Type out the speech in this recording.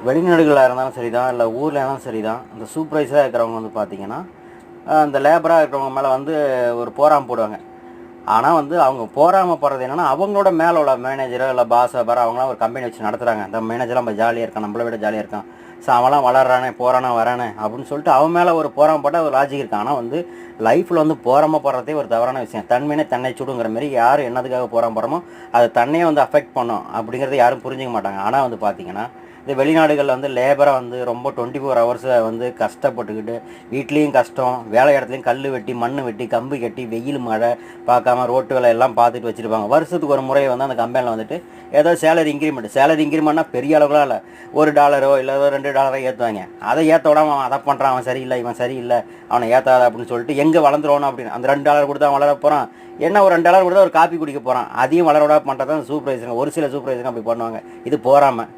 வெளிநாடுகளாக இருந்தாலும் சரி தான், இல்லை ஊரில் இருந்தாலும் சரி தான், இந்த சூப்பர்வைஸராக இருக்கிறவங்க வந்து பார்த்திங்கன்னா இந்த லேபராக இருக்கிறவங்க மேலே வந்து ஒரு போராமல் போடுவாங்க. ஆனால் வந்து அவங்க போராமல் போடுறது என்னென்னா, அவங்களோட மேலே உள்ள மேனேஜரோ இல்லை பாஸோ பாரு அவங்களாம் ஒரு கம்பெனி வச்சு நடத்துகிறாங்க. அந்த மேனேஜர்லாம் நம்ம ஜாலியாக இருக்கான், நம்மளை விட ஜாலியாக இருக்கான், ஸோ அவன்லாம் வளர்றானே போகிறானே வரானே அப்படின்னு சொல்லிட்டு அவன் மேலே ஒரு போராமல் போட்டால் ஒரு லாஜிக் இருக்குது. ஆனால் வந்து லைஃப்பில் வந்து போராமல் போடுறதே ஒரு தவறான விஷயம். தன்மையினே தன்னை சுடுங்கிற மாதிரி யார் என்னதுக்காக போராமல் போகிறோமோ அது தன்னையே வந்து அஃபெக்ட் பண்ணும் அப்படிங்கிறத யாரும் புரிஞ்சிக்க மாட்டாங்க. ஆனால் வந்து பார்த்திங்கன்னா இந்த வெளிநாடுகளில் வந்து லேபராக வந்து ரொம்ப 24 ஹவர்ஸை வந்து கஷ்டப்பட்டுக்கிட்டு வீட்லேயும் கஷ்டம், வேலை இடத்துலையும் கல் வெட்டி மண் வெட்டி கம்பு கட்டி வெயில் மழை பார்க்காம ரோட்டு வேலை எல்லாம் பார்த்துட்டு வச்சுருப்பாங்க. வருஷத்துக்கு ஒரு முறை வந்து அந்த கம்பெனியில் வந்துட்டு ஏதோ சேலரி இன்க்ரிமெண்ட்னா பெரிய அளவுலாம் இல்லை, $1 இல்லை $2 ஏற்றுவாங்க. அதை ஏற்ற விடாம அவன் அதை பண்ணுறான், அவன் சரியில்லை இவன் சரியில்லை அவனை ஏற்றாத அப்படின்னு சொல்லிட்டு எங்கே வளர்ந்துருவானோ அப்படின்னு அந்த $2 கொடுத்தா அவன் வளர போகிறான். என்ன ஒரு $2 கொடுத்தா ஒரு காப்பி குடிக்க போகிறான், அதையும் வளர விட பண்ணுறது தான் சூப்பர்வைசருங்க. ஒரு சில சூப்பர்வைசருங்க அப்படி பண்ணுவாங்க. இது போகாமல்